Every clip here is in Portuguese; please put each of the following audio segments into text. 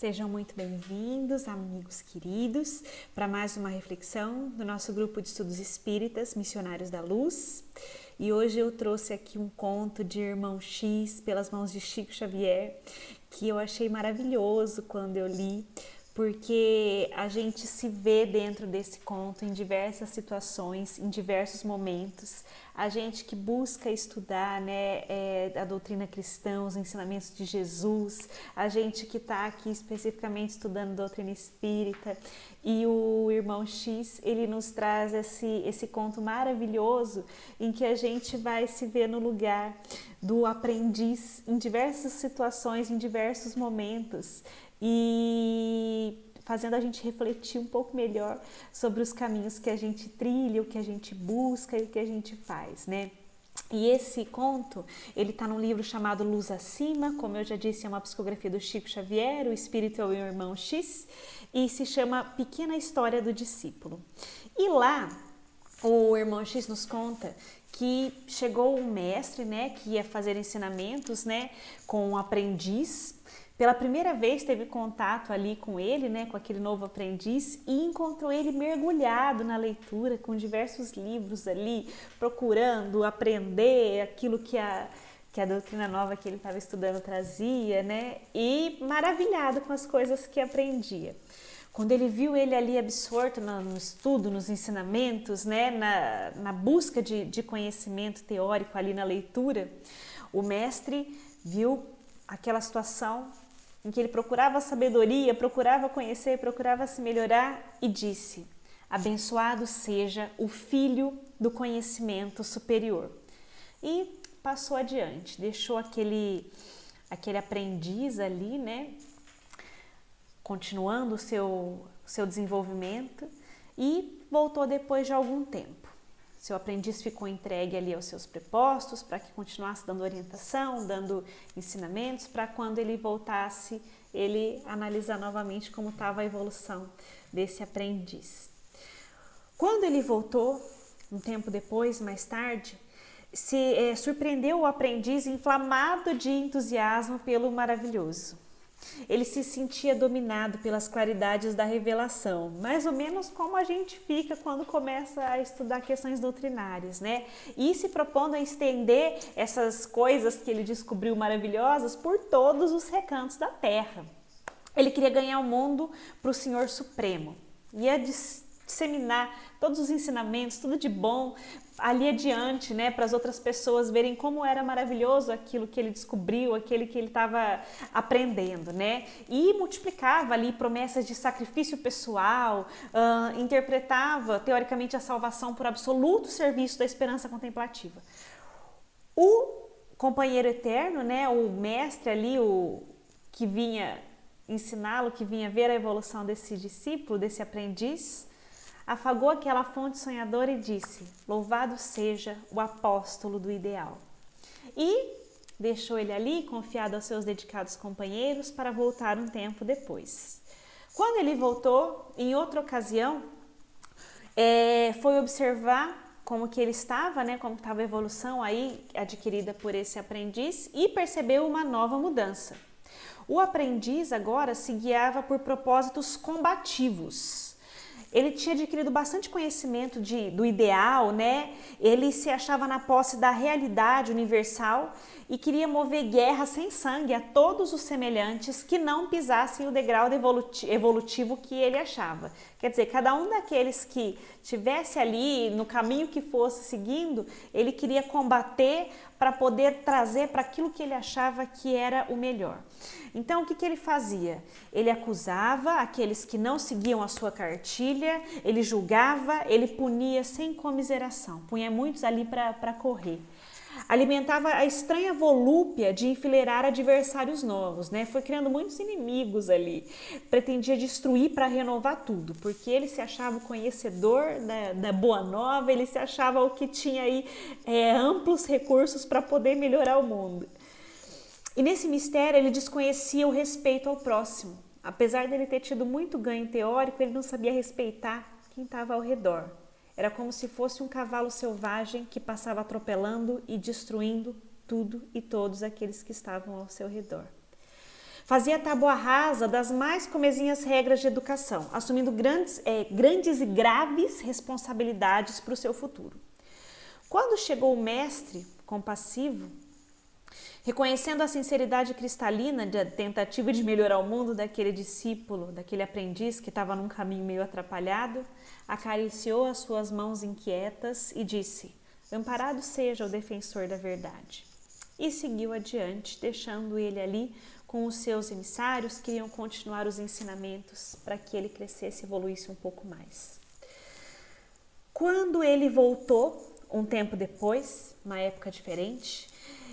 Sejam muito bem-vindos, amigos queridos, para mais uma reflexão do nosso grupo de estudos espíritas, Missionários da Luz. E hoje eu trouxe aqui um conto de Irmão X, pelas mãos de Chico Xavier, que eu achei maravilhoso quando eu li, porque a gente se vê dentro desse conto em diversas situações, em diversos momentos. A gente que busca estudar, a doutrina cristã, os ensinamentos de Jesus, a gente que está aqui especificamente estudando doutrina espírita, e o Irmão X, ele nos traz esse conto maravilhoso em que a gente vai se ver no lugar do aprendiz em diversas situações, em diversos momentos, e fazendo a gente refletir um pouco melhor sobre os caminhos que a gente trilha, o que a gente busca e o que a gente faz, né? E esse conto, ele está num livro chamado Luz Acima, como eu já disse, é uma psicografia do Chico Xavier, o Espírito é o Irmão X, e se chama Pequena História do Discípulo. E lá, o Irmão X nos conta que chegou um mestre, que ia fazer ensinamentos, com um aprendiz. Pela primeira vez teve contato ali com ele, com aquele novo aprendiz, e encontrou ele mergulhado na leitura, com diversos livros ali, procurando aprender aquilo que a doutrina nova que ele estava estudando trazia, e maravilhado com as coisas que aprendia. Quando ele viu ele ali absorto no estudo, nos ensinamentos, na busca de conhecimento teórico ali na leitura, o mestre viu aquela situação em que ele procurava sabedoria, procurava conhecer, procurava se melhorar e disse: abençoado seja o filho do conhecimento superior. E passou adiante, deixou aquele aprendiz ali, continuando o seu desenvolvimento, e voltou depois de algum tempo. Seu aprendiz ficou entregue ali aos seus prepostos para que continuasse dando orientação, dando ensinamentos, para quando ele voltasse, ele analisar novamente como estava a evolução desse aprendiz. Quando ele voltou, um tempo depois, mais tarde, surpreendeu o aprendiz inflamado de entusiasmo pelo maravilhoso. Ele se sentia dominado pelas claridades da revelação, mais ou menos como a gente fica quando começa a estudar questões doutrinárias, E se propondo a estender essas coisas que ele descobriu maravilhosas por todos os recantos da terra. Ele queria ganhar o mundo para o Senhor Supremo, ia disseminar todos os ensinamentos, tudo de bom ali adiante, para as outras pessoas verem como era maravilhoso aquilo que ele descobriu, aquele que ele estava aprendendo, E multiplicava ali promessas de sacrifício pessoal, interpretava teoricamente a salvação por absoluto serviço da esperança contemplativa. O companheiro eterno, o mestre ali, o que vinha ensiná-lo, que vinha ver a evolução desse discípulo, desse aprendiz, afagou aquela fonte sonhadora e disse: louvado seja o apóstolo do ideal. E deixou ele ali, confiado aos seus dedicados companheiros, para voltar um tempo depois. Quando ele voltou, em outra ocasião, foi observar como que ele estava, como estava a evolução aí adquirida por esse aprendiz, e percebeu uma nova mudança. O aprendiz agora se guiava por propósitos combativos. Ele tinha adquirido bastante conhecimento do ideal, Ele se achava na posse da realidade universal e queria mover guerra sem sangue a todos os semelhantes que não pisassem o degrau evolutivo que ele achava. Quer dizer, cada um daqueles que estivesse ali no caminho que fosse seguindo, ele queria combater para poder trazer para aquilo que ele achava que era o melhor. Então, o que ele fazia? Ele acusava aqueles que não seguiam a sua cartilha, ele julgava, ele punia sem comiseração, punha muitos ali para correr. Alimentava a estranha volúpia de enfileirar adversários novos, Foi criando muitos inimigos ali. Pretendia destruir para renovar tudo, porque ele se achava o conhecedor da boa nova, ele se achava o que tinha aí amplos recursos para poder melhorar o mundo. E nesse mistério ele desconhecia o respeito ao próximo. Apesar dele ter tido muito ganho teórico, ele não sabia respeitar quem estava ao redor. Era como se fosse um cavalo selvagem que passava atropelando e destruindo tudo e todos aqueles que estavam ao seu redor. Fazia tábua rasa das mais comezinhas regras de educação, assumindo grandes e graves responsabilidades para o seu futuro. Quando chegou o mestre compassivo, reconhecendo a sinceridade cristalina da tentativa de melhorar o mundo daquele discípulo, daquele aprendiz que estava num caminho meio atrapalhado, acariciou as suas mãos inquietas e disse: "Amparado seja o defensor da verdade." E seguiu adiante, deixando ele ali com os seus emissários que iriam continuar os ensinamentos para que ele crescesse e evoluísse um pouco mais. Quando ele voltou, um tempo depois, uma época diferente,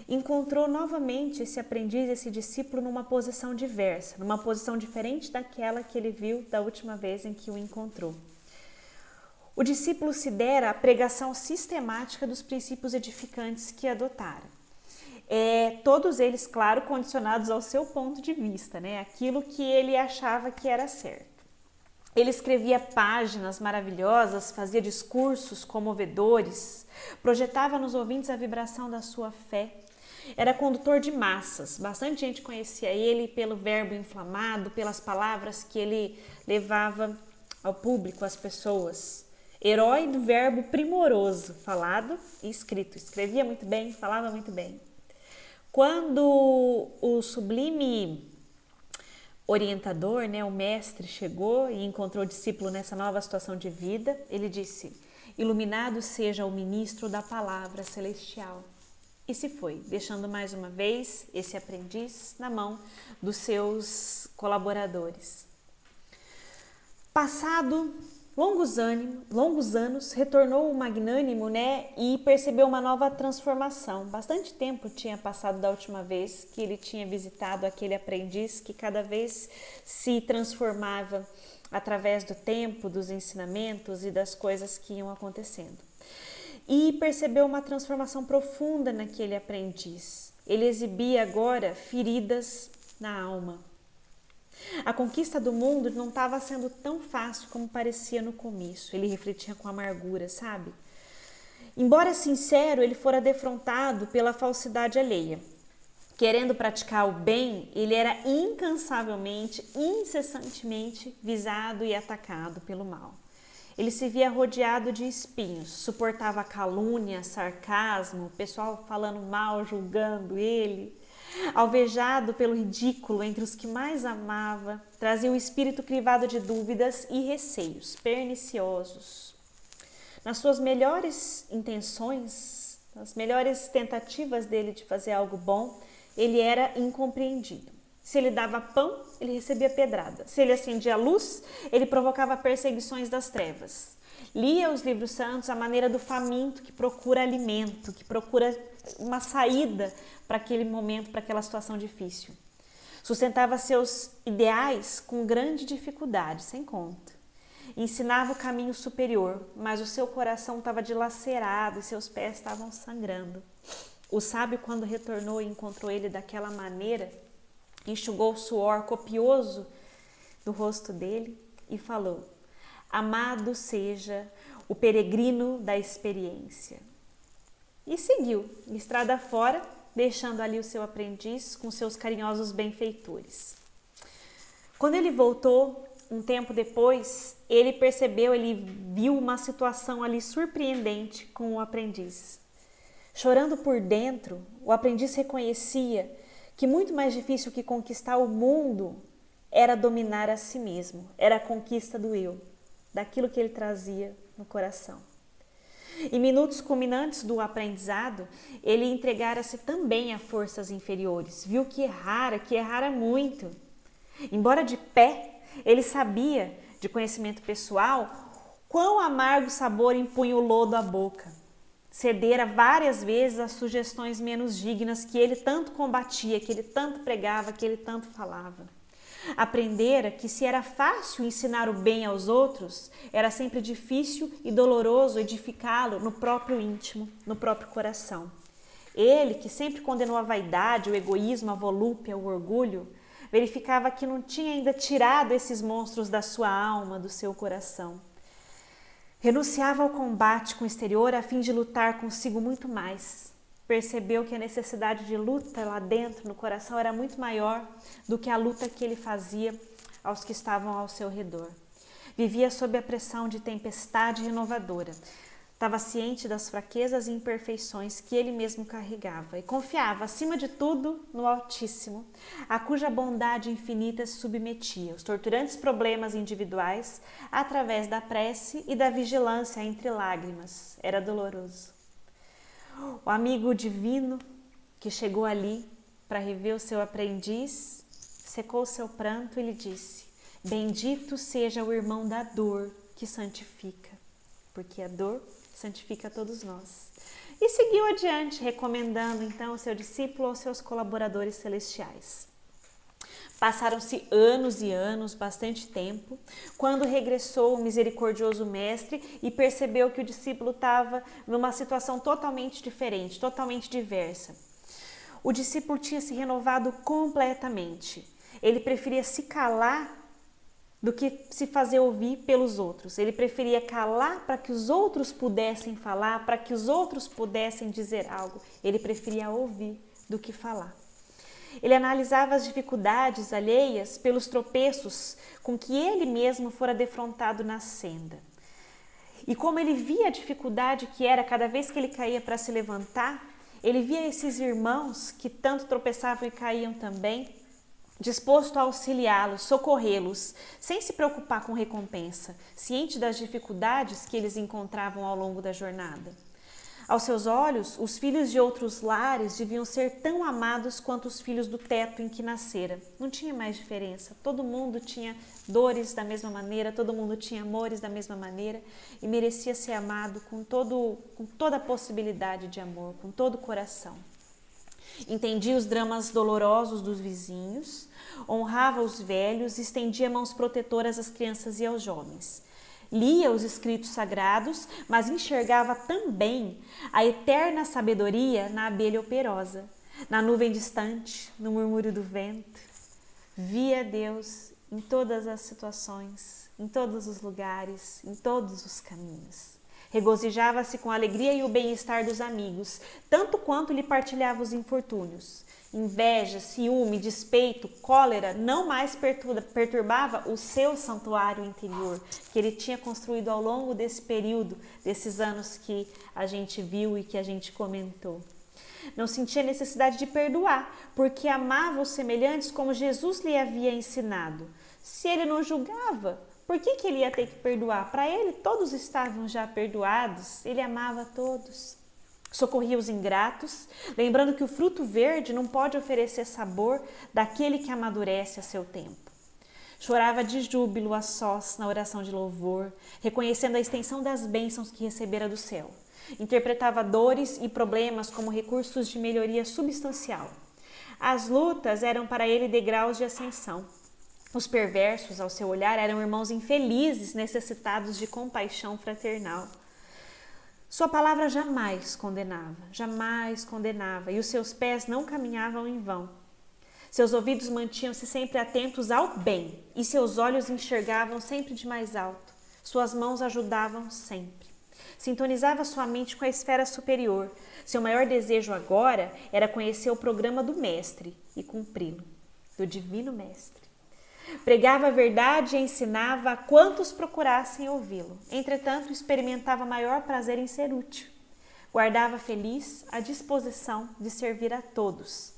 encontrou novamente esse aprendiz, esse discípulo numa posição diversa, numa posição diferente daquela que ele viu da última vez em que o encontrou. O discípulo se dera à pregação sistemática dos princípios edificantes que adotara. Todos eles, claro, condicionados ao seu ponto de vista, né? Aquilo que ele achava que era certo. Ele escrevia páginas maravilhosas, fazia discursos comovedores, projetava nos ouvintes a vibração da sua fé. Era condutor de massas, bastante gente conhecia ele pelo verbo inflamado, pelas palavras que ele levava ao público, às pessoas. Herói do verbo primoroso, falado e escrito. Escrevia muito bem, falava muito bem. Quando o sublime orientador, né, o mestre, chegou e encontrou o discípulo nessa nova situação de vida, ele disse: "Iluminado seja o ministro da palavra celestial." E se foi, deixando mais uma vez esse aprendiz na mão dos seus colaboradores. Passado longos anos, retornou o magnânimo, né, e percebeu uma nova transformação. Bastante tempo tinha passado da última vez que ele tinha visitado aquele aprendiz que cada vez se transformava através do tempo, dos ensinamentos e das coisas que iam acontecendo. E percebeu uma transformação profunda naquele aprendiz. Ele exibia agora feridas na alma. A conquista do mundo não estava sendo tão fácil como parecia no começo. Ele refletia com amargura, sabe? Embora sincero, ele fora defrontado pela falsidade alheia. Querendo praticar o bem, ele era incansavelmente, incessantemente visado e atacado pelo mal. Ele se via rodeado de espinhos, suportava calúnia, sarcasmo, pessoal falando mal, julgando ele. Alvejado pelo ridículo entre os que mais amava, trazia o espírito crivado de dúvidas e receios perniciosos. Nas suas melhores intenções, nas melhores tentativas dele de fazer algo bom, ele era incompreendido. Se ele dava pão, ele recebia pedrada. Se ele acendia a luz, ele provocava perseguições das trevas. Lia os livros santos à maneira do faminto que procura alimento, que procura uma saída para aquele momento, para aquela situação difícil. Sustentava seus ideais com grande dificuldade, sem conta. Ensinava o caminho superior, mas o seu coração estava dilacerado e seus pés estavam sangrando. O sábio, quando retornou e encontrou ele daquela maneira, enxugou o suor copioso do rosto dele e falou: "Amado seja o peregrino da experiência." E seguiu, estrada fora, deixando ali o seu aprendiz com seus carinhosos benfeitores. Quando ele voltou, um tempo depois, ele viu uma situação ali surpreendente com o aprendiz. Chorando por dentro, o aprendiz reconhecia que muito mais difícil que conquistar o mundo era dominar a si mesmo, era a conquista do eu, daquilo que ele trazia no coração. Em minutos culminantes do aprendizado, ele entregara-se também a forças inferiores, viu que errara muito. Embora de pé, ele sabia, de conhecimento pessoal, quão amargo sabor impunha o lodo à boca. Cedera várias vezes às sugestões menos dignas que ele tanto combatia, que ele tanto pregava, que ele tanto falava. Aprendera que se era fácil ensinar o bem aos outros, era sempre difícil e doloroso edificá-lo no próprio íntimo, no próprio coração. Ele, que sempre condenou a vaidade, o egoísmo, a volúpia, o orgulho, verificava que não tinha ainda tirado esses monstros da sua alma, do seu coração. Renunciava ao combate com o exterior a fim de lutar consigo muito mais. percebeu que a necessidade de luta lá dentro, no coração, era muito maior do que a luta que ele fazia aos que estavam ao seu redor. Vivia sob a pressão de tempestade renovadora. Estava ciente das fraquezas e imperfeições que ele mesmo carregava e confiava, acima de tudo, no Altíssimo, a cuja bondade infinita se submetia aos torturantes problemas individuais através da prece e da vigilância entre lágrimas. Era doloroso. O amigo divino que chegou ali para rever o seu aprendiz secou seu pranto e lhe disse: bendito seja o irmão da dor que santifica, porque a dor santifica todos nós. E seguiu adiante, recomendando então o seu discípulo aos seus colaboradores celestiais. Passaram-se anos e anos, bastante tempo, quando regressou o misericordioso mestre e percebeu que o discípulo estava numa situação totalmente diferente, totalmente diversa. O discípulo tinha se renovado completamente. Ele preferia se calar do que se fazer ouvir pelos outros. Ele preferia calar para que os outros pudessem falar, para que os outros pudessem dizer algo. Ele preferia ouvir do que falar. Ele analisava as dificuldades alheias pelos tropeços com que ele mesmo fora defrontado na senda. E como ele via a dificuldade que era cada vez que ele caía para se levantar, ele via esses irmãos que tanto tropeçavam e caíam também, disposto a auxiliá-los, socorrê-los, sem se preocupar com recompensa, ciente das dificuldades que eles encontravam ao longo da jornada. Aos seus olhos, os filhos de outros lares deviam ser tão amados quanto os filhos do teto em que nascera. Não tinha mais diferença. Todo mundo tinha dores da mesma maneira, todo mundo tinha amores da mesma maneira e merecia ser amado com toda a possibilidade de amor, com todo o coração. Entendia os dramas dolorosos dos vizinhos, honrava os velhos e estendia mãos protetoras às crianças e aos jovens. Lia os escritos sagrados, mas enxergava também a eterna sabedoria na abelha operosa, na nuvem distante, no murmúrio do vento. Via Deus em todas as situações, em todos os lugares, em todos os caminhos. Regozijava-se com a alegria e o bem-estar dos amigos, tanto quanto lhe partilhava os infortúnios. Inveja, ciúme, despeito, cólera não mais perturbava o seu santuário interior, que ele tinha construído ao longo desse período, desses anos que a gente viu e que a gente comentou. Não sentia necessidade de perdoar, porque amava os semelhantes como Jesus lhe havia ensinado. Se ele não julgava, por que ele ia ter que perdoar? Para ele, todos estavam já perdoados, ele amava todos. Socorria os ingratos, lembrando que o fruto verde não pode oferecer sabor daquele que amadurece a seu tempo. Chorava de júbilo a sós na oração de louvor, reconhecendo a extensão das bênçãos que recebera do céu. Interpretava dores e problemas como recursos de melhoria substancial. As lutas eram para ele degraus de ascensão. Os perversos, ao seu olhar, eram irmãos infelizes, necessitados de compaixão fraternal. Sua palavra jamais condenava, e os seus pés não caminhavam em vão. Seus ouvidos mantinham-se sempre atentos ao bem, e seus olhos enxergavam sempre de mais alto. Suas mãos ajudavam sempre. Sintonizava sua mente com a esfera superior. Seu maior desejo agora era conhecer o programa do Mestre e cumpri-lo, do Divino Mestre. Pregava a verdade e ensinava a quantos procurassem ouvi-lo. Entretanto, experimentava maior prazer em ser útil. Guardava feliz a disposição de servir a todos.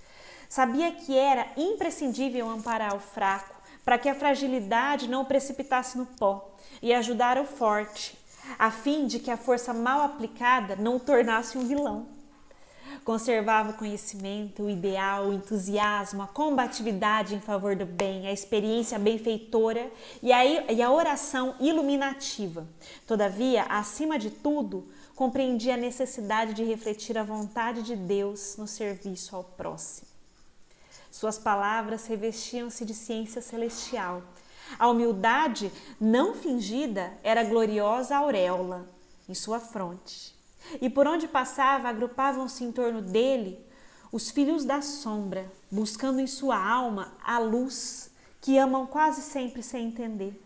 Sabia que era imprescindível amparar o fraco, para que a fragilidade não o precipitasse no pó, e ajudar o forte, a fim de que a força mal aplicada não o tornasse um vilão. Conservava o conhecimento, o ideal, o entusiasmo, a combatividade em favor do bem, a experiência benfeitora e a oração iluminativa. Todavia, acima de tudo, compreendia a necessidade de refletir a vontade de Deus no serviço ao próximo. Suas palavras revestiam-se de ciência celestial. A humildade não fingida era a gloriosa auréola em sua fronte. E por onde passava, agrupavam-se em torno dele os filhos da sombra, buscando em sua alma a luz que amam quase sempre sem entender.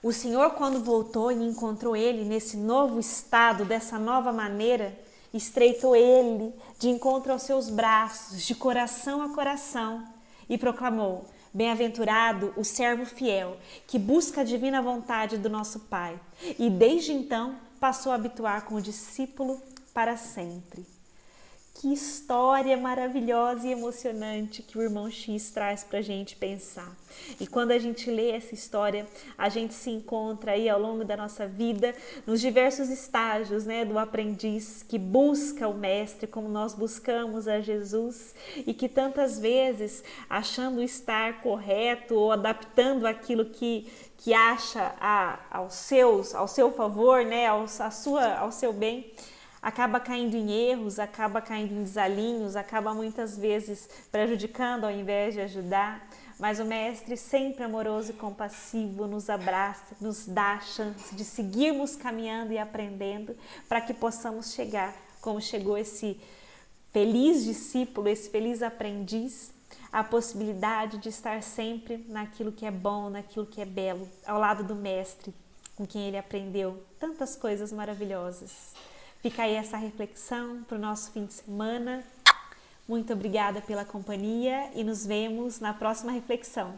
O Senhor, quando voltou e encontrou ele nesse novo estado, dessa nova maneira, estreitou ele de encontro aos seus braços, de coração a coração, e proclamou: bem-aventurado o servo fiel, que busca a divina vontade do nosso Pai, e desde então passou a habituar com o discípulo para sempre. Que história maravilhosa e emocionante que o irmão X traz para a gente pensar. E quando a gente lê essa história, a gente se encontra aí ao longo da nossa vida, nos diversos estágios, né, do aprendiz que busca o Mestre, como nós buscamos a Jesus, e que tantas vezes, achando estar correto ou adaptando aquilo que acha ao seu favor, né, ao seu bem, acaba caindo em erros, acaba caindo em desalinhos, acaba muitas vezes prejudicando ao invés de ajudar. Mas o Mestre, sempre amoroso e compassivo, nos abraça, nos dá a chance de seguirmos caminhando e aprendendo para que possamos chegar, como chegou esse feliz discípulo, esse feliz aprendiz, a possibilidade de estar sempre naquilo que é bom, naquilo que é belo, ao lado do Mestre, com quem ele aprendeu tantas coisas maravilhosas. Fica aí essa reflexão para o nosso fim de semana. Muito obrigada pela companhia e nos vemos na próxima reflexão.